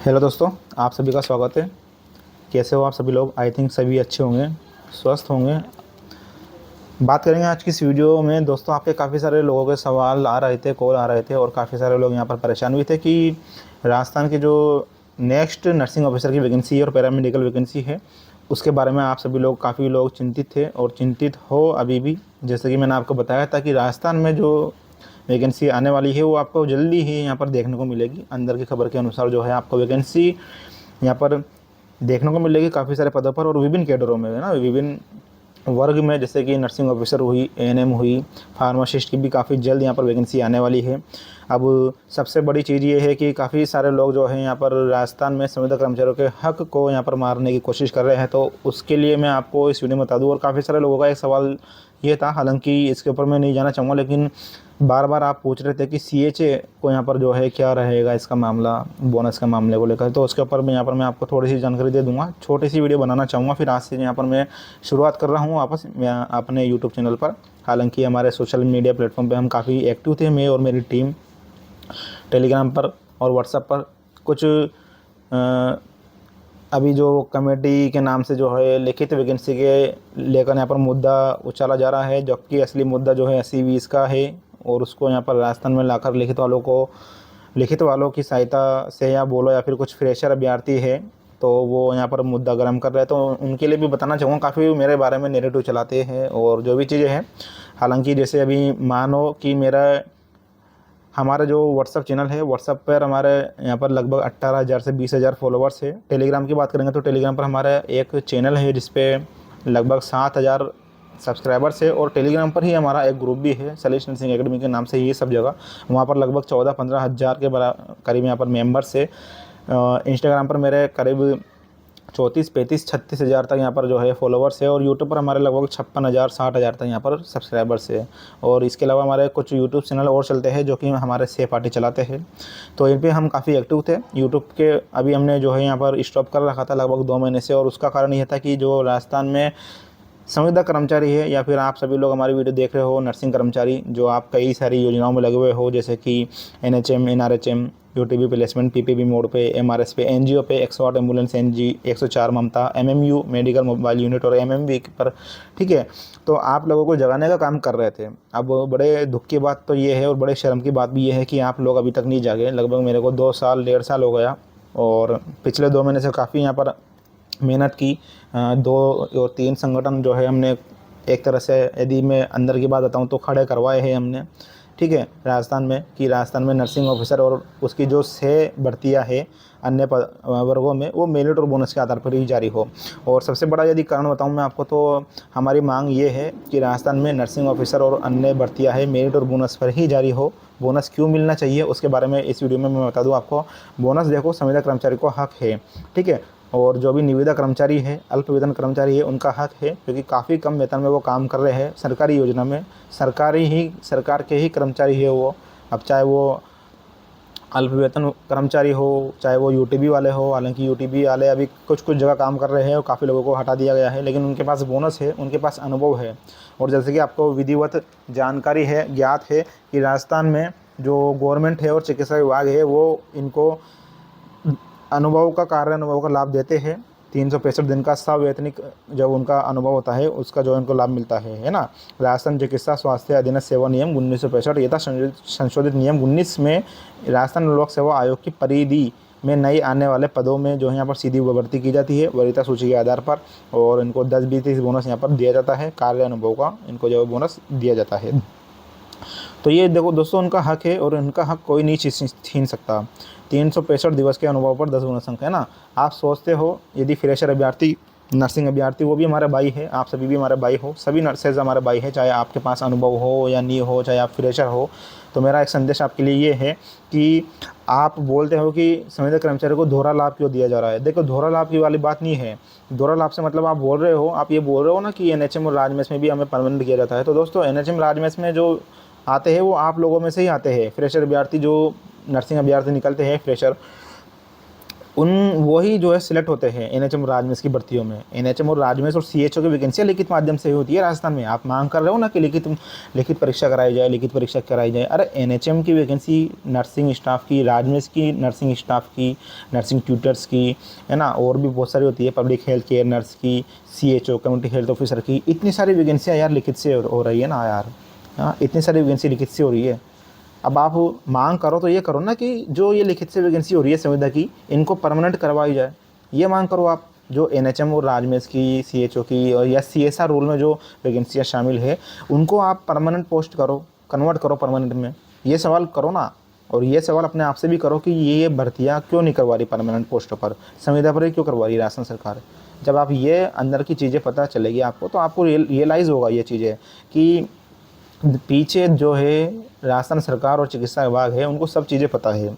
Hello दोस्तों, आप सभी का स्वागत है। कैसे हो आप सभी लोग? आई थिंक सभी अच्छे होंगे, स्वस्थ होंगे। बात करेंगे आज की इस वीडियो में दोस्तों, आपके काफ़ी सारे लोगों के सवाल आ रहे थे, कॉल आ रहे थे और काफ़ी सारे लोग यहाँ पर परेशान भी थे कि राजस्थान की जो नेक्स्ट नर्सिंग ऑफिसर की वैकेंसी और पैरामेडिकल वैकेंसी है, उसके बारे में आप सभी लोग काफ़ी लोग चिंतित थे और चिंतित हो अभी भी। जैसे कि मैंने आपको बताया था कि राजस्थान में जो वैकेंसी आने वाली है वो आपको जल्दी ही यहाँ पर देखने को मिलेगी। अंदर की खबर के अनुसार जो है आपको वैकेंसी यहाँ पर देखने को मिलेगी काफ़ी सारे पदों पर और विभिन्न कैडरों में, है ना, विभिन्न वर्ग में, जैसे कि नर्सिंग ऑफिसर हुई, एएनएम हुई, फार्मासिस्ट की भी काफ़ी जल्द यहाँ पर वैकेंसी आने वाली है। अब सबसे बड़ी चीज़ ये है कि काफ़ी सारे लोग जो हैं यहाँ पर राजस्थान में संविदा कर्मचारियों के हक को यहाँ पर मारने की कोशिश कर रहे हैं, तो उसके लिए मैं आपको इस वीडियो में बता दूँ। और काफ़ी सारे लोगों का एक सवाल ये था, हालांकि इसके ऊपर मैं नहीं जाना चाहूँगा, लेकिन बार बार आप पूछ रहे थे कि सीएचए को यहाँ पर जो है क्या रहेगा इसका मामला, बोनस का मामले को लेकर। तो उसके ऊपर मैं आपको थोड़ी सी जानकारी दे दूंगा। छोटी सी वीडियो बनाना चाहूँगा, फिर आज से यहाँ पर मैं शुरुआत कर रहा हूँ वापस अपने यूट्यूब चैनल पर। हालांकि हमारे सोशल मीडिया प्लेटफॉर्म पर हम काफ़ी एक्टिव थे, मैं और मेरी टीम, टेलीग्राम पर और व्हाट्सएप पर। कुछ अभी जो कमेटी के नाम से जो है लिखित वैकेंसी के लेकर यहाँ पर मुद्दा उछाला जा रहा है, जबकि असली मुद्दा जो है 80-20 का है, और उसको यहाँ पर राजस्थान में लाकर लिखित वालों की सहायता से, या बोलो या फिर कुछ फ्रेशर अभ्यर्थी है तो वो यहाँ पर मुद्दा गर्म कर रहे हैं, तो उनके लिए भी बताना चाहूँगा। काफ़ी मेरे बारे में नेरेटिव चलाते हैं और जो भी चीज़ें हैं। हालांकि जैसे अभी मानो कि हमारा जो व्हाट्सअप चैनल है, व्हाट्सअप पर हमारे यहाँ पर लगभग 18,000 से 20,000 फॉलोवर्स है। टेलीग्राम की बात करेंगे तो टेलीग्राम पर हमारा एक चैनल है जिसपे लगभग 7,000 सब्सक्राइबर्स है, और टेलीग्राम पर ही हमारा एक ग्रुप भी है, सैलेश नर्सिंग एकेडमी के नाम से ही सब जगह। वहाँ पर लगभग 14-15 हज़ार के करीब यहाँ पर मेंबर्स है। इंस्टाग्राम पर मेरे करीब 34-35-36 हज़ार तक यहाँ पर जो है फॉलोवर्स है, और यूट्यूब पर हमारे लगभग 56,000-60,000 तक यहाँ पर सब्सक्राइबर्स है। और इसके अलावा हमारे कुछ यूट्यूब चैनल और चलते हैं जो कि हमारे सहपाठी चलाते हैं, तो इन पर हम काफ़ी एक्टिव थे। यूट्यूब के अभी हमने जो है यहाँ पर स्टॉप कर रखा था लगभग 2 महीने से, और उसका कारण ये था कि जो राजस्थान में संविदा कर्मचारी है, या फिर आप सभी लोग हमारी वीडियो देख रहे हो नर्सिंग कर्मचारी, जो आप कई सारी योजनाओं में लगे हुए हो, जैसे कि NHM, NRHM, UTV placement, PPP mode पे, एमआरएस पे, एनजीओ पे, 108 एम्बुलेंस एनजी, 104 ममता, एमएमयू मेडिकल मोबाइल यूनिट और एमएमवी पर, ठीक है। तो आप लोगों को जगाने का काम कर रहे थे। अब बड़े दुख की बात तो ये है और बड़े शर्म की बात भी ये है कि आप लोग अभी तक नहीं जागे। लगभग मेरे को 2 साल 1.5 साल हो गया, और पिछले 2 महीने से काफ़ी यहाँ पर मेहनत की। 2 और 3 संगठन जो है हमने एक तरह से, यदि मैं अंदर की बात बताऊं तो, खड़े करवाए हैं हमने, ठीक है, राजस्थान में, कि राजस्थान में नर्सिंग ऑफिसर और उसकी जो 6 भर्तियाँ है अन्य वर्गों में, वो मेरिट और बोनस के आधार पर ही जारी हो। और सबसे बड़ा यदि कारण बताऊं मैं आपको, तो हमारी मांग ये है कि राजस्थान में नर्सिंग ऑफिसर और अन्य भर्तियाँ है मेरिट और बोनस पर ही जारी हो। बोनस क्यों मिलना चाहिए उसके बारे में इस वीडियो में मैं बता दूँ आपको। बोनस देखो, संविदा कर्मचारी को हक है, ठीक है, और जो भी निविदा कर्मचारी है, अल्प वेतन कर्मचारी है, उनका हक है, क्योंकि काफ़ी कम वेतन में वो काम कर रहे हैं सरकारी योजना में। सरकार के ही कर्मचारी है वो। अब चाहे वो अल्प वेतन कर्मचारी हो, चाहे वो यूटीबी वाले हो, हालांकि यूटीबी वाले अभी कुछ जगह काम कर रहे हैं और काफ़ी लोगों को हटा दिया गया है, लेकिन उनके पास बोनस है, उनके पास अनुभव है। और जैसे कि आपको विधिवत जानकारी है, ज्ञात है कि राजस्थान में जो गवर्नमेंट है और चिकित्सा विभाग है, वो इनको कार्य अनुभव का लाभ देते हैं। 365 दिन का सवैतनिक जब उनका अनुभव होता है, उसका जो इनको लाभ मिलता है ना। राजस्थान चिकित्सा स्वास्थ्य अधीन सेवा नियम 1965, ये था संशोधित नियम 19 में राजस्थान लोक सेवा आयोग की परिधि में नए आने वाले पदों में जो है यहाँ पर सीधी भर्ती की जाती है वरीयता सूची के आधार पर, और इनको 10-20-30 बोनस यहाँ पर दिया जाता है, कार्य अनुभव का इनको जो बोनस दिया जाता है। तो ये देखो दोस्तों, उनका हक है और इनका हक कोई नहीं छीन सकता। 365 दिवस के अनुभव पर 10 बोनस अंक, है ना। आप सोचते हो यदि फ्रेशर अभ्यर्थी, नर्सिंग अभ्यर्थी, वो भी हमारे भाई है, आप सभी भी हमारे भाई हो, सभी नर्सेज हमारे भाई है, चाहे आपके पास अनुभव हो या नहीं हो, चाहे आप फ्रेशर हो। तो मेरा एक संदेश आपके लिए ये है कि आप बोलते हो कि संविदा कर्मचारी को दोहरा लाभ क्यों दिया जा रहा है। देखो, दोहरा लाभ की वाली बात नहीं है। दोहरा लाभ से मतलब आप ये बोल रहे हो ना कि एनएचएम और राजमेस में भी हमें परमानेंट किया जाता है। तो दोस्तों, एनएचएम राजमेस में जो आते हैं वो आप लोगों में से ही आते हैं। फ्रेशर अभ्यर्थी जो नर्सिंग अभ्यर्थी निकलते हैं, फ्रेशर, उन वही जो है सिलेक्ट होते हैं एनएचएम राजमेस की भर्तियों में। एनएचएम और राजमेस और सीएचओ की वैकेंसियाँ लिखित माध्यम से होती है राजस्थान में। आप मांग कर रहे हो ना कि लिखित परीक्षा कराई जाए, लिखित परीक्षा कराई जाए। अरे एनएचएम की वैकेंसी नर्सिंग स्टाफ की, राजमेस की नर्सिंग स्टाफ की, नर्सिंग ट्यूटर्स की, है ना, और भी बहुत सारी होती है, पब्लिक हेल्थ केयर नर्स की, सीएचओ कम्युनिटी हेल्थ ऑफिसर की। इतनी सारी वैकेंसियाँ यार लिखित से हो रही है ना यार। हाँ, इतनी सारी वैकेंसी लिखित से हो रही है। अब आप मांग करो तो ये करो ना कि जो ये लिखित से वैकेंसी हो रही है संविदा की, इनको परमानेंट करवाई जाए। ये मांग करो आप। जो एनएचएम और राजमेस की, सीएचओ की और या सीएसआर रोल में जो वैकेंसियाँ शामिल है, उनको आप परमानेंट पोस्ट करो, कन्वर्ट करो परमानेंट में। ये सवाल करो ना। और ये सवाल अपने आप से भी करो कि ये भर्तियाँ क्यों नहीं करवा रही परमानेंट पोस्टों पर, संविदा पर ही क्यों करवा रही राजस्थान सरकार। जब आप ये अंदर की चीज़ें पता चलेगी आपको, तो आपको रियलाइज़ होगा ये चीज़ें कि पीछे जो है राजस्थान सरकार और चिकित्सा विभाग है, उनको सब चीज़ें पता है।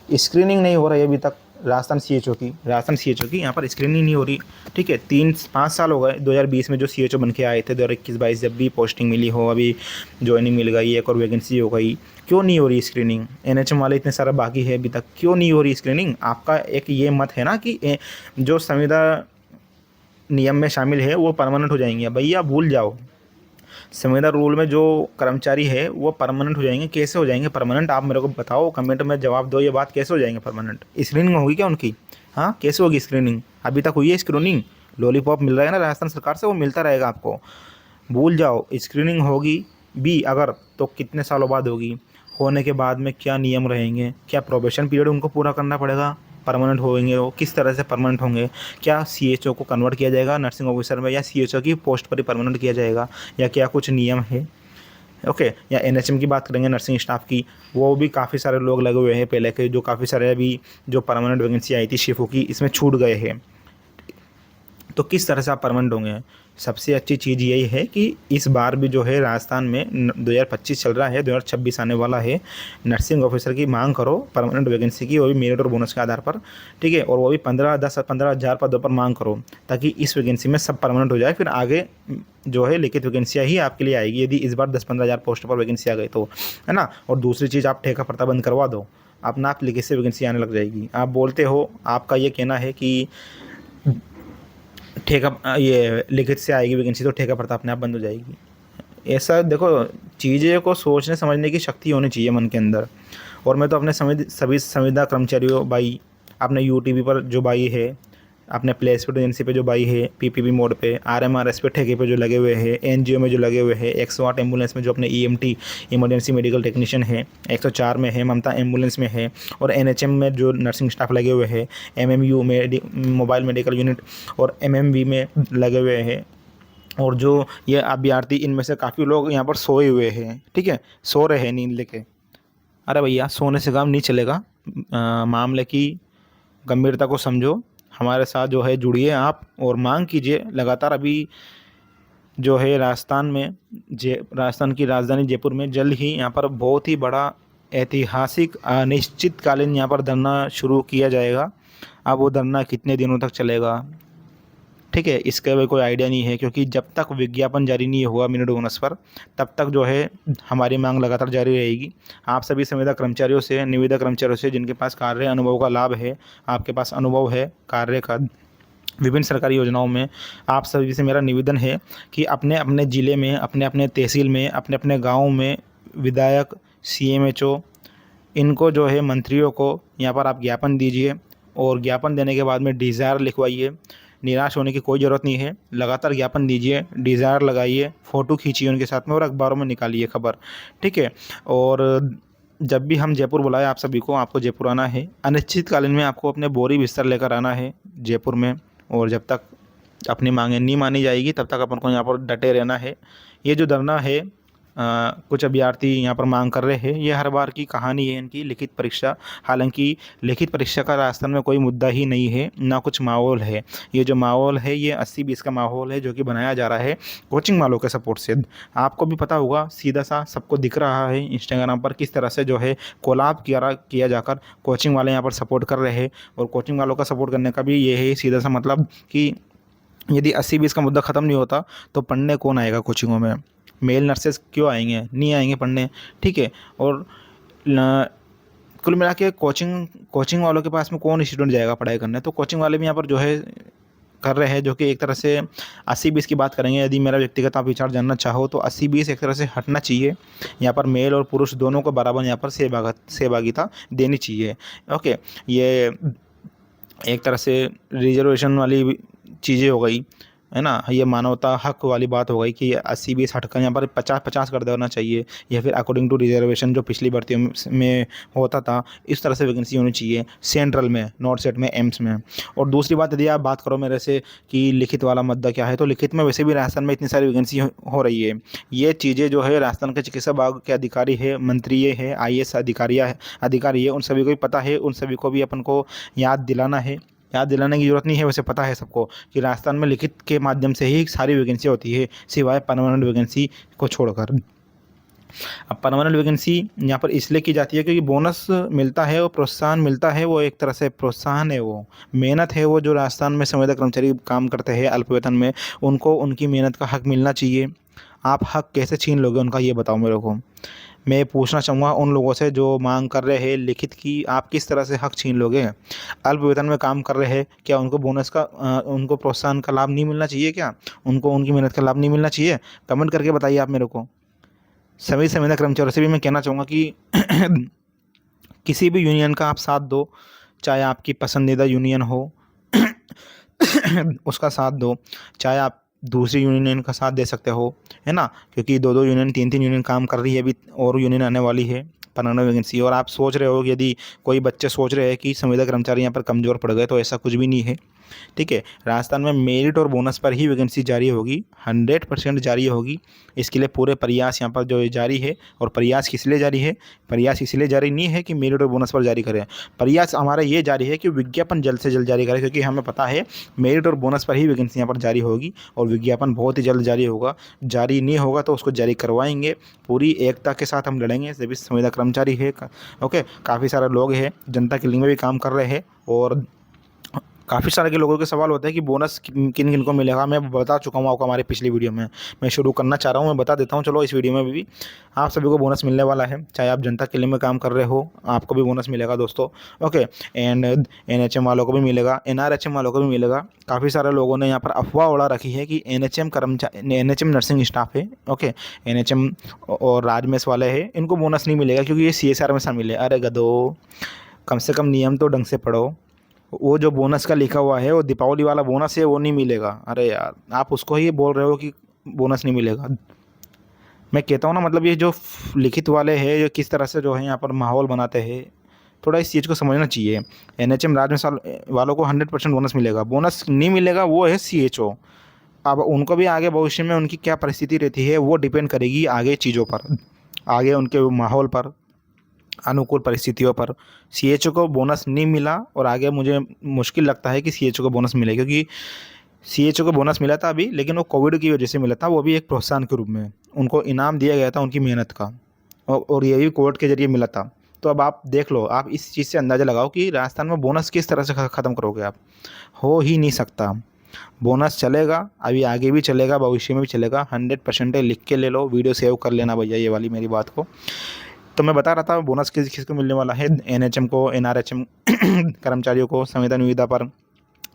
स्क्रीनिंग नहीं हो रही अभी तक राजस्थान सीएचओ की यहाँ पर स्क्रीनिंग नहीं हो रही। ठीक है, 3-5 साल हो गए 2020 में जो सीएचओ बन के आए थे, 2021-22 जब भी पोस्टिंग मिली हो, अभी ज्वाइनिंग मिल गई, एक और वैकेंसी हो गई, क्यों नहीं हो रही स्क्रीनिंग। एनएचएम वाले इतने सारा बाकी है अभी तक, क्यों नहीं हो रही स्क्रीनिंग। आपका एक ये मत है ना कि जो संविदा नियम में शामिल है वो परमानेंट हो जाएंगे। भैया भूल जाओ, संविदा रूल में जो कर्मचारी है वो परमानेंट हो जाएंगे। कैसे हो जाएंगे परमानेंट, आप मेरे को बताओ, कमेंट में जवाब दो, ये बात कैसे हो जाएंगे परमानेंट। स्क्रीनिंग होगी क्या उनकी? हाँ, कैसे होगी स्क्रीनिंग? अभी तक हुई है स्क्रीनिंग? लॉलीपॉप मिल रहा है ना राजस्थान सरकार से, वो मिलता रहेगा आपको। भूल जाओ, स्क्रीनिंग होगी भी अगर तो कितने सालों बाद होगी, होने के बाद में क्या नियम रहेंगे, क्या प्रोबेशन पीरियड उनको पूरा करना पड़ेगा, परमानेंट होंगे वो, किस तरह से परमानेंट होंगे, क्या सीएचओ को कन्वर्ट किया जाएगा नर्सिंग ऑफिसर में, या सीएचओ की पोस्ट पर ही परमानेंट किया जाएगा, या क्या कुछ नियम है। ओके, या एनएचएम की बात करेंगे नर्सिंग स्टाफ की, वो भी काफ़ी सारे लोग लगे हुए हैं पहले के, जो काफ़ी सारे अभी जो परमानेंट वैकेंसी आई थी शिफो की, इसमें छूट गए हैं। तो किस तरह से आप परमानेंट होंगे। सबसे अच्छी चीज़ यही है कि इस बार भी जो है राजस्थान में 2025 चल रहा है, 2026 आने वाला है, नर्सिंग ऑफिसर की मांग करो परमानेंट वैकेंसी की, वो भी मेरिट और बोनस के आधार पर। ठीक है, और वो भी 15 हज़ार पदों पर मांग करो, ताकि इस वैकेंसी में सब परमानेंट हो जाए। फिर आगे जो है लिखित वैकेंसियाँ ही आपके लिए आएगी, यदि इस बार 10-15 हज़ार पोस्ट पर वैकेंसी आ गई तो, है ना। और दूसरी चीज़, आप ठेका प्रथा बंद करवा दो, अपना आप लिखित से वैकेंसी आने लग जाएगी। आप बोलते हो, आपका ये कहना है कि ठेका ये लिखित से आएगी वैकेंसी तो ठेका प्रथा अपने आप बंद हो जाएगी। ऐसा देखो, चीज़ें को सोचने समझने की शक्ति होनी चाहिए मन के अंदर। और मैं तो अपने सभी संविदा कर्मचारियों भाई, अपने यूटीवी पर जो भाई है, अपने प्लेसमेंट एजेंसी पे जो भाई है, पीपीपी मोड पे, आरएमआरएस पे ठेके पे जो लगे हुए हैं, एनजीओ में जो लगे हुए हैं, 108 एम्बुलेंस में जो अपने ईएमटी इमरजेंसी मेडिकल टेक्नीशियन है, 104 में है, ममता एम्बुलेंस में है, और एनएचएम में जो नर्सिंग स्टाफ लगे हुए हैं, एमएमयू में मोबाइल मेडिकल यूनिट और एमएमवी में लगे हुए हैं, और जो ये अभ्यर्थी, इनमें से काफ़ी लोग यहाँ पर सोए हुए हैं। ठीक है, सो रहे हैं नींद लेके। अरे भैया, सोने से काम नहीं चलेगा। मामले की गंभीरता को समझो, हमारे साथ जो है जुड़िए आप, और मांग कीजिए लगातार। अभी जो है राजस्थान की राजधानी जयपुर में जल्द ही यहाँ पर बहुत ही बड़ा ऐतिहासिक अनिश्चितकालीन यहाँ पर धरना शुरू किया जाएगा। अब वो धरना कितने दिनों तक चलेगा, ठीक है, इसका भी कोई आइडिया नहीं है, क्योंकि जब तक विज्ञापन जारी नहीं हुआ मिनट बोनस पर, तब तक जो है हमारी मांग लगातार जारी रहेगी। आप सभी संविदा कर्मचारियों से, निविदा कर्मचारियों से, जिनके पास कार्य अनुभव का लाभ है, आपके पास अनुभव है कार्य का विभिन्न सरकारी योजनाओं में, आप सभी से मेरा निवेदन है कि अपने अपने ज़िले में, अपने अपने तहसील में, अपने अपने गाँव में विधायक, सीएमएचओ, इनको जो है मंत्रियों को यहाँ पर आप ज्ञापन दीजिए, और ज्ञापन देने के बाद में डिज़ायर लिखवाइए। निराश होने की कोई ज़रूरत नहीं है, लगातार ज्ञापन दीजिए, डिज़ायर लगाइए, फ़ोटो खींचिए उनके साथ में, और अखबारों में निकालिए खबर। ठीक है, और जब भी हम जयपुर बुलाए आप सभी को, आपको जयपुर आना है। अनिश्चितकालीन में आपको अपने बोरी बिस्तर लेकर आना है जयपुर में, और जब तक अपनी मांगें नहीं मानी जाएगी तब तक अपन को यहाँ पर डटे रहना है। ये जो धरना है, कुछ अभ्यर्थी यहाँ पर मांग कर रहे हैं, ये हर बार की कहानी है इनकी, लिखित परीक्षा। हालांकि लिखित परीक्षा का राजस्थान में कोई मुद्दा ही नहीं है, ना कुछ माहौल है। ये जो माहौल है, ये 80-20 का माहौल है, जो कि बनाया जा रहा है कोचिंग वालों के सपोर्ट से। आपको भी पता होगा, सीधा सा सबको दिख रहा है इंस्टाग्राम पर किस तरह से जो है कोलाब किया जाकर कोचिंग वाले यहाँ पर सपोर्ट कर रहे हैं। और कोचिंग वालों का सपोर्ट करने का भी ये है सीधा सा मतलब कि यदि 80-20 का मुद्दा ख़त्म नहीं होता तो पढ़ने कौन आएगा कोचिंगों में। मेल नर्सेस क्यों आएंगे, नहीं आएंगे पढ़ने। ठीक है, और कुल मिला के कोचिंग वालों के पास में कौन स्टूडेंट जाएगा पढ़ाई करने, तो कोचिंग वाले भी यहाँ पर जो है कर रहे हैं, जो कि एक तरह से 80-20 की बात करेंगे। यदि मेरा व्यक्तिगत आप विचार जानना चाहो तो 80-20 एक तरह से हटना चाहिए। यहाँ पर मेल और पुरुष दोनों को बराबर यहाँ पर सहभागिता देनी चाहिए। ओके, ये एक तरह से रिजर्वेशन वाली चीज़ें हो गई, है ना। ये मानवता हक वाली बात हो गई कि 80-20 हटकर यहाँ पर 50-50 कर देना चाहिए, या फिर अकॉर्डिंग टू रिजर्वेशन जो पिछली भर्तियों में होता था, इस तरह से वैकेंसी होनी चाहिए सेंट्रल में, नॉर्थ सेट में, एम्स में। और दूसरी बात, यदि आप बात करो मेरे से कि लिखित वाला मुद्दा क्या है, तो लिखित में वैसे भी राजस्थान में इतनी सारी वैकेंसी हो रही है। ये चीज़ें जो है राजस्थान के चिकित्सा विभाग के अधिकारी है, मंत्री है, IAS अधिकारी है, उन सभी को भी पता है। उन सभी को भी अपन को याद दिलाना है। याद दिलाने की ज़रूरत नहीं है, वैसे पता है सबको कि राजस्थान में लिखित के माध्यम से ही सारी वैकेंसी होती है, सिवाय परमानेंट वैकेंसी को छोड़कर। अब परमानेंट वैकेंसी यहाँ पर इसलिए की जाती है क्योंकि बोनस मिलता है और प्रोत्साहन मिलता है। वो एक तरह से प्रोत्साहन है, वो मेहनत है। वो जो राजस्थान में संविदा कर्मचारी काम करते हैं अल्प वेतन में, उनको उनकी मेहनत का हक मिलना चाहिए। आप हक कैसे छीन लोगे उनका, ये बताओ मेरे को। मैं पूछना चाहूँगा उन लोगों से जो मांग कर रहे हैं लिखित की, आप किस तरह से हक छीन लोगे? अल्प वेतन में काम कर रहे हैं, क्या उनको बोनस का उनको प्रोत्साहन का लाभ नहीं मिलना चाहिए क्या? उनको उनकी मेहनत का लाभ नहीं मिलना चाहिए? कमेंट करके बताइए आप मेरे को। सभी संविदा कर्मचारियों से भी मैं कहना चाहूँगा कि किसी भी यूनियन का आप साथ दो, चाहे आपकी पसंदीदा यूनियन हो उसका साथ दो, चाहे आप दूसरी यूनियन का साथ दे सकते हो, है ना। क्योंकि 2-2 यूनियन, 3-3 यूनियन काम कर रही है अभी, और यूनियन आने वाली है परमानेंट वैकेंसी। और आप सोच रहे हो कि यदि कोई बच्चे सोच रहे हैं कि संविदा कर्मचारी यहाँ पर कमज़ोर पड़ गए, तो ऐसा कुछ भी नहीं है, ठीक है। राजस्थान में मेरिट और बोनस पर ही वैकेंसी जारी होगी, 100% जारी होगी। इसके लिए पूरे प्रयास यहाँ पर जो जारी है। और प्रयास किस लिए जारी है? प्रयास इसलिए जारी नहीं है कि मेरिट और बोनस पर जारी करें। प्रयास हमारा ये जारी है कि विज्ञापन जल्द से जल्द जारी करें, क्योंकि हमें पता है मेरिट और बोनस पर ही वैकेंसी यहाँ पर जारी होगी, और विज्ञापन बहुत ही जल्द जारी होगा। जारी नहीं होगा तो उसको जारी करवाएंगे। पूरी एकता के साथ हम लड़ेंगे, सभी संविदा कर्मचारी है। ओके, काफ़ी सारे लोग हैं जनता के लिए भी काम कर रहे हैं, और काफ़ी सारे के लोगों के सवाल होते हैं कि बोनस किन किन को मिलेगा। मैं बता चुका हूँ आपको हमारी पिछली वीडियो में। मैं शुरू करना चाह रहा हूँ, मैं बता देता हूँ। चलो इस वीडियो में भी आप सभी को बोनस मिलने वाला है, चाहे आप जनता के लिए में काम कर रहे हो, आपको भी बोनस मिलेगा दोस्तों। ओके, एंड NHM वालों को भी मिलेगा, NRHM वालों को भी मिलेगा। काफ़ी सारे लोगों ने यहाँ पर अफवाह उड़ा रखी है कि NHM नर्सिंग स्टाफ है, ओके, NHM और राजमेश वाले हैं, इनको बोनस नहीं मिलेगा क्योंकि ये CSR में शामिल है। अरे गधो, कम से कम नियम तो ढंग से पढ़ो। वो जो बोनस का लिखा हुआ है वो दीपावली वाला बोनस है, वो नहीं मिलेगा। अरे यार, आप उसको ही बोल रहे हो कि बोनस नहीं मिलेगा। मैं कहता हूँ ना, मतलब ये जो लिखित वाले हैं, ये किस तरह से जो है यहाँ पर माहौल बनाते हैं, थोड़ा इस चीज़ को समझना चाहिए। NHM राज्य वालों को 100% बोनस मिलेगा। बोनस नहीं मिलेगा वो है CHO। अब उनको भी आगे भविष्य में उनकी क्या परिस्थिति रहती है वो डिपेंड करेगी आगे चीज़ों पर, आगे उनके माहौल पर, अनुकूल परिस्थितियों पर। CHO को बोनस नहीं मिला, और आगे मुझे मुश्किल लगता है कि CHO को बोनस मिले, क्योंकि CHO को बोनस मिला था अभी, लेकिन वो कोविड की वजह से मिला था। वो भी एक प्रोत्साहन के रूप में उनको इनाम दिया गया था उनकी मेहनत का, और ये भी कोविड के जरिए मिला था। तो अब आप देख लो, आप इस चीज़ से अंदाज़ा लगाओ कि राजस्थान में बोनस किस तरह से ख़त्म करोगे आप। हो ही नहीं सकता। बोनस चलेगा, अभी आगे भी चलेगा, भविष्य में भी चलेगा, 100% है। लिख के ले लो, वीडियो सेव कर लेना भैया ये वाली मेरी बात को। तो मैं बता रहा था बोनस किसको मिलने वाला है। NHM को, NRHM कर्मचारियों को, संविदा निविदा पर,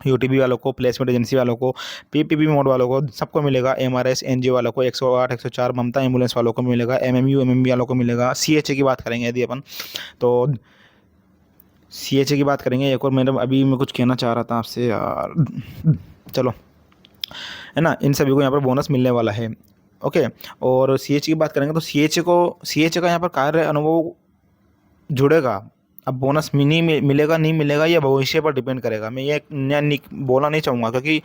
UTB वालों को, प्लेसमेंट एजेंसी वालों को, PPP मोड वालों को, सबको मिलेगा। MRS NGO वालों को, 108 104 ममता एम्बुलेंस वालों को मिलेगा। MMU MMB वालों को मिलेगा। CHA की बात करेंगे यदि अपन, तो CHA की बात करेंगे। एक और मैं कुछ कहना चाह रहा था आपसे यार, चलो, है ना, इन सभी को यहाँ पर बोनस मिलने वाला है। ओके, और CHA की बात करेंगे तो CHA का यहाँ पर कार्य अनुभव जुड़ेगा। अब बोनस मिलेगा नहीं मिलेगा ये भविष्य पर डिपेंड करेगा। मैं ये बोलना नहीं चाहूँगा, क्योंकि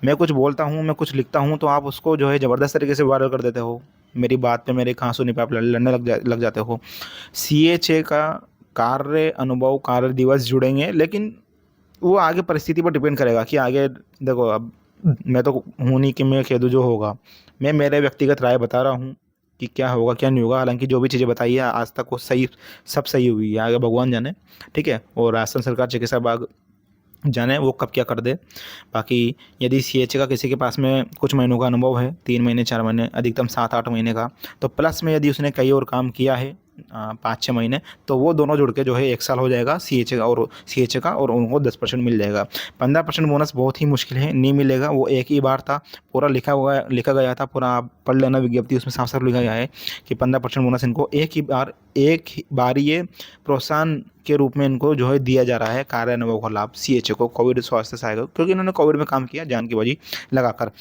मैं कुछ बोलता हूँ, मैं कुछ लिखता हूँ, तो आप उसको जो है ज़बरदस्त तरीके से वायरल कर देते हो। मेरी बात पे, मेरे कहाँ सुनी पे आप लड़ने लग जाते हो। CHA का कार्य अनुभव, कार्य दिवस जुड़ेंगे, लेकिन वो आगे परिस्थिति पर डिपेंड करेगा कि आगे देखो। अब मैं तो हूँ नहीं कि मैं कह दूँ जो होगा। मैं मेरे व्यक्तिगत राय बता रहा हूँ कि क्या होगा क्या नहीं होगा। हालांकि जो भी चीज़ें बताई है आज तक वो सब सही हुई है, आगे भगवान जाने, ठीक है। और राजस्थान सरकार चिकित्सा विभाग जाने वो कब क्या कर दे। बाकी यदि CHA का किसी के पास में कुछ महीनों का अनुभव है, 3 महीने 4 महीने, अधिकतम 7-8 महीने का, तो प्लस में यदि उसने कई और काम किया है, 5-6 महीने, तो वो दोनों जुड़ के जो है 1 साल हो जाएगा सी एच ए का, और उनको 10% मिल जाएगा। 15% बोनस बहुत ही मुश्किल है, नहीं मिलेगा। वो एक ही बार था, पूरा लिखा गया था, पूरा आप पढ़ लेना विज्ञप्ति, उसमें साफ साफ लिखा गया है कि 15% बोनस इनको एक ही बार ये प्रोत्साहन के रूप में इनको जो है दिया जा रहा है, कार्य अनुभव का लाभ सी एच ए को, कोविड स्वास्थ्य सहायक, क्योंकि इन्होंने कोविड में काम किया जान की बाजी लगाकर।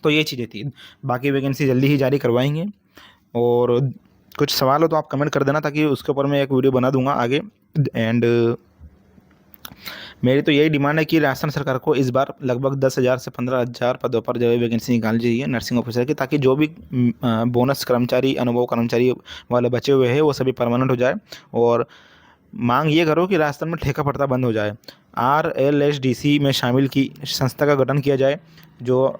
तो ये चीज़ें थी। बाकी वैकेंसी जल्दी ही जारी करवाएंगे, और कुछ सवाल हो तो आप कमेंट कर देना, ताकि उसके ऊपर मैं एक वीडियो बना दूंगा आगे। एंड मेरी तो यही डिमांड है कि राजस्थान सरकार को इस बार लगभग 10,000 से 15,000 पदों पर जो है वैकेंसी निकालनी चाहिए नर्सिंग ऑफिसर की, ताकि जो भी बोनस कर्मचारी, अनुभव कर्मचारी वाले बचे हुए हैं वो सभी परमानेंट हो जाए। और मांग ये करो कि राजस्थान में ठेका पड़ता बंद हो जाए, RLSDC में शामिल की संस्था का गठन किया जाए। जो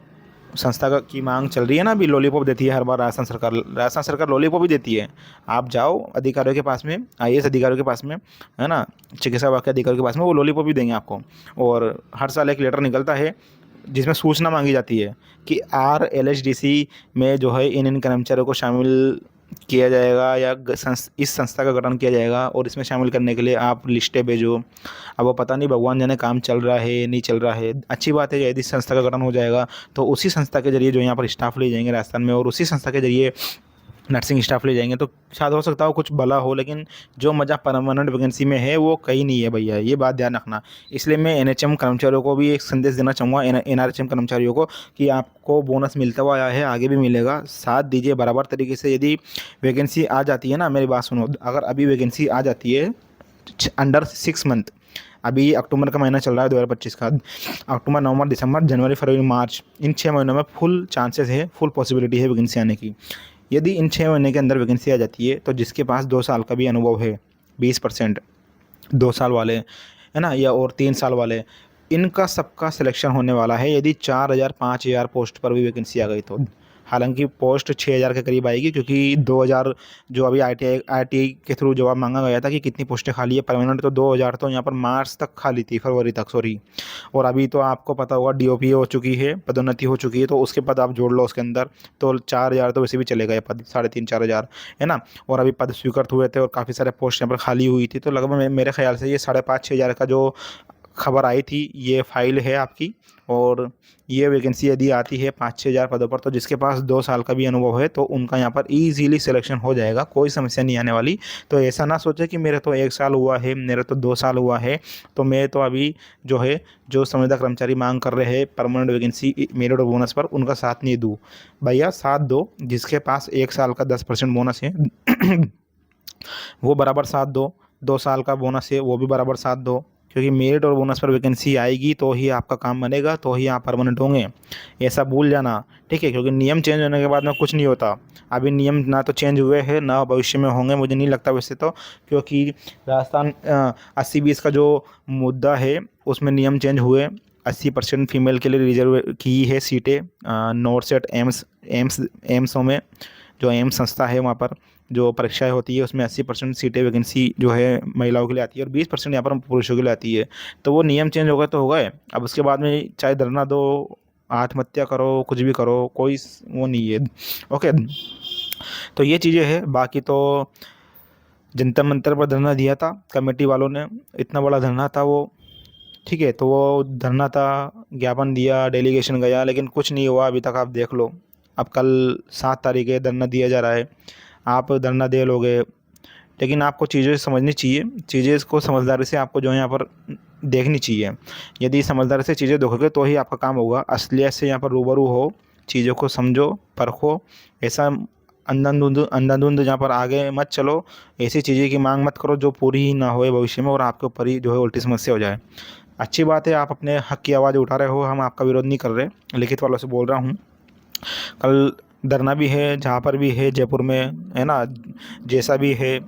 संस्था की मांग चल रही है ना, अभी लॉलीपॉप देती है हर बार राजस्थान सरकार लॉलीपॉप ही देती है। आप जाओ अधिकारियों के पास में, IAS अधिकारियों के पास में, है ना, चिकित्सा विभाग के अधिकारियों के पास में, वो लॉलीपॉप भी देंगे आपको। और हर साल एक लेटर निकलता है जिसमें सूचना मांगी जाती है कि RLSDC में जो है इन कर्मचारियों को शामिल किया जाएगा, या इस संस्था का गठन किया जाएगा, और इसमें शामिल करने के लिए आप लिस्टें भेजो। अब वो पता नहीं, भगवान जाने काम चल रहा है नहीं चल रहा है। अच्छी बात है, यदि संस्था का गठन हो जाएगा तो उसी संस्था के जरिए जो यहाँ पर स्टाफ ले जाएंगे राजस्थान में, और उसी संस्था के जरिए नर्सिंग स्टाफ ले जाएंगे, तो शायद हो सकता हो कुछ भला हो। लेकिन जो मज़ा परमानेंट वैकेंसी में है वो कहीं नहीं है भैया, ये बात ध्यान रखना। इसलिए मैं NHM कर्मचारियों को भी एक संदेश देना चाहूँगा, NRHM कर्मचारियों को, कि आपको बोनस मिलता हुआ आया है, आगे भी मिलेगा, साथ दीजिए बराबर तरीके से। यदि वैकेंसी आ जाती है ना, मेरी बात सुनो, अगर अभी वैकेंसी आ जाती है अंडर 6 मंथ, अभी अक्टूबर का महीना चल रहा है 2025 का, अक्टूबर, नवंबर, दिसंबर, जनवरी, फरवरी, मार्च, इन 6 महीनों में फुल चांसेस है, फुल पॉसिबिलिटी है वैकेंसी आने की। यदि इन 6 महीने के अंदर वैकेंसी आ जाती है, तो जिसके पास 2 साल का भी अनुभव है, 20%, 2 साल वाले, है ना, या और 3 साल वाले, इनका सबका सिलेक्शन होने वाला है। यदि 4,000 5,000 पोस्ट पर भी वैकेंसी आ गई तो, हालांकि पोस्ट 6,000 के करीब आएगी, क्योंकि 2,000 जो अभी ITI के थ्रू जवाब मांगा गया था कि कितनी पोस्टें खाली है परमानेंट, तो 2,000 तो यहाँ पर मार्च तक खाली थी, फरवरी तक, सॉरी। और अभी तो आपको पता होगा DOP हो चुकी है, पदोन्नति हो चुकी है, तो उसके पद आप जोड़ लो उसके अंदर, तो 4,000 तो वैसे भी चले गए पद, 3,500-4,000, है ना। और अभी पद स्वीकृत हुए थे और काफ़ी सारे पोस्ट यहाँ पर खाली हुई थी, तो लगभग मेरे ख्याल से ये 5,500-6,000 का जो खबर आई थी, ये फाइल है आपकी। और ये वैकेंसी यदि आती है 5-6 हज़ार पदों पर, तो जिसके पास 2 साल का भी अनुभव है तो उनका यहाँ पर ईजीली सिलेक्शन हो जाएगा, कोई समस्या नहीं आने वाली। तो ऐसा ना सोचे कि मेरे तो 1 साल हुआ है, मेरे तो 2 साल हुआ है, तो मैं तो अभी जो है, जो संविदा कर्मचारी मांग कर रहे हैं परमानेंट वैकेंसी मेरिट और बोनस पर, उनका साथ नहीं दूँ। भैया साथ दो, जिसके पास 1 साल का 10% बोनस है वो बराबर साथ दो, 2 साल का बोनस है वो भी बराबर साथ दो, क्योंकि मेरिट और बोनस पर वैकेंसी आएगी तो ही आपका काम बनेगा, तो ही आप परमानेंट होंगे। ऐसा भूल जाना, ठीक है, क्योंकि नियम चेंज होने के बाद में कुछ नहीं होता। अभी नियम ना तो चेंज हुए हैं, ना भविष्य में होंगे, मुझे नहीं लगता वैसे तो, क्योंकि राजस्थान 80-20 का जो मुद्दा है उसमें नियम चेंज हुए। 80% फीमेल के लिए रिजर्व की है सीटें नॉर्थ एम्सों में, जो एम्स संस्था है वहाँ पर जो परीक्षाएं होती है उसमें 80% सीटें वैकेंसी जो है महिलाओं के लिए आती है, और 20% यहाँ पर पुरुषों के लिए आती है। तो वो नियम चेंज हो गए तो हो गए, अब उसके बाद में चाहे धरना दो, आत्महत्या करो, कुछ भी करो, कोई वो नहीं है। ओके, तो ये चीज़ें हैं। बाकी तो जंतर मंतर पर धरना दिया था कमेटी वालों ने, इतना बड़ा धरना था वो, ठीक है, तो वो धरना था, ज्ञापन दिया, डेलीगेशन गया, लेकिन कुछ नहीं हुआ अभी तक। आप देख लो, अब कल 7 तारीख है, धरना दिया जा रहा है, आप धरना दे लोगे, लेकिन आपको चीज़ें समझनी चाहिए, चीज़ें को समझदारी से आपको जो है यहाँ पर देखनी चाहिए। यदि समझदारी से चीज़ें देखोगे तो ही आपका काम होगा। असलियत से यहाँ पर रूबरू हो, चीज़ों को समझो, परखो। ऐसा अंधाधुंध जहाँ पर आगे मत चलो, ऐसी चीज़ें की मांग मत करो जो पूरी ही ना होए भविष्य में, और आपके ऊपर ही जो है उल्टी समस्या हो जाए। अच्छी बात है, आप अपने हक की आवाज़ उठा रहे हो, हम आपका विरोध नहीं कर रहे, लिखित वालों से बोल रहा हूँ। कल धरना भी है, जहाँ पर भी है, जयपुर में, है ना, जैसा भी है,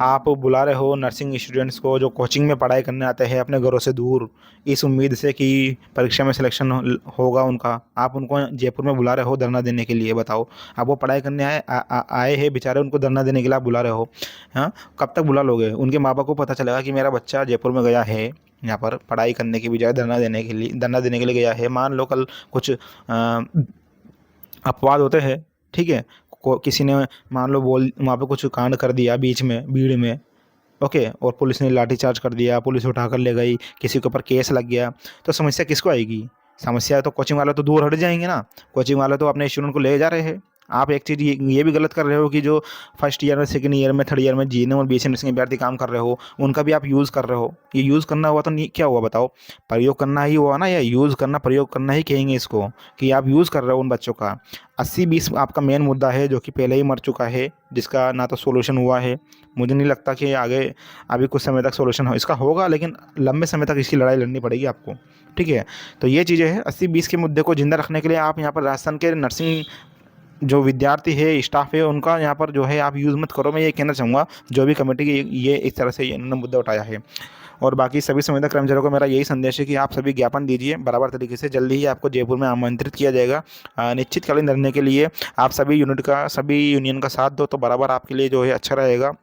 आप बुला रहे हो नर्सिंग स्टूडेंट्स को जो कोचिंग में पढ़ाई करने आते हैं अपने घरों से दूर, इस उम्मीद से कि परीक्षा में सिलेक्शन होगा उनका, आप उनको जयपुर में बुला रहे हो धरना देने के लिए। बताओ, आप वो पढ़ाई करने आए हैं बेचारे, उनको धरना देने के लिए आप बुला रहे हो। हाँ, कब तक बुला लोगे? उनके माँ बाप को पता चलेगा कि मेरा बच्चा जयपुर में गया है, यहाँ पर पढ़ाई करने की बजाय धरना देने के लिए गया है। मान लो कल कुछ अपवाद होते हैं, ठीक है, किसी ने मान लो बोल वहाँ पे कुछ कांड कर दिया बीच में भीड़ में, ओके, और पुलिस ने लाठीचार्ज कर दिया, पुलिस उठा कर ले गई, किसी के ऊपर केस लग गया, तो समस्या किसको आएगी? समस्या तो कोचिंग वाले तो दूर हट जाएंगे ना। कोचिंग वाले तो अपने स्टूडेंट को ले जा रहे हैं। आप एक चीज़ ये भी गलत कर रहे हो कि जो फर्स्ट ईयर में, सेकंड ईयर में, थर्ड ईयर में जीएनएम और बीएससी नर्सिंग विद्यार्थी काम कर रहे हो, उनका भी आप यूज़ कर रहे हो। ये यूज़ करना हुआ तो नहीं, क्या हुआ बताओ? प्रयोग करना ही हुआ ना, या यूज़ करना, प्रयोग करना ही कहेंगे इसको, कि आप यूज़ कर रहे हो उन बच्चों का। 80-20 आपका मेन मुद्दा है जो कि पहले ही मर चुका है, जिसका ना तो सोल्यूशन हुआ है। मुझे नहीं लगता कि आगे अभी कुछ समय तक सोल्यूशन हो इसका होगा, लेकिन लंबे समय तक इसकी लड़ाई लड़नी पड़ेगी आपको, ठीक है। तो ये चीज़ें हैं 80-20 के मुद्दे को ज़िंदा रखने के लिए आप यहाँ पर राजस्थान के नर्सिंग जो विद्यार्थी है, स्टाफ है, उनका यहाँ पर जो है आप यूज़ मत करो। मैं ये कहना चाहूँगा जो भी कमेटी की ये इस तरह से इन्होंने मुद्दा उठाया है। और बाकी सभी संविदा कर्मचारियों को मेरा यही संदेश है कि आप सभी ज्ञापन दीजिए बराबर तरीके से। जल्दी ही आपको जयपुर में आमंत्रित किया जाएगा निश्चितकालीन धरने के लिए। आप सभी सभी यूनियन का साथ दो तो बराबर आपके लिए जो है अच्छा रहेगा।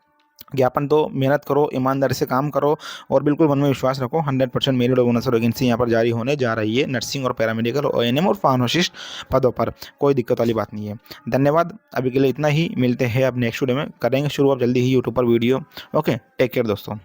ज्ञापन दो, मेहनत करो, ईमानदारी से काम करो, और बिल्कुल मन में विश्वास रखो। 100% मेरिट और बोनस वैकेंसी यहाँ पर जारी होने जा रही है नर्सिंग और पैरामेडिकल, ओएनएम और फार्मासिस्ट पदों पर। कोई दिक्कत वाली बात नहीं है। धन्यवाद, अभी के लिए इतना ही। मिलते हैं अब नेक्स्ट वीडियो में, करेंगे शुरू अब जल्दी ही यूट्यूब पर वीडियो। ओके, टेक केयर दोस्तों।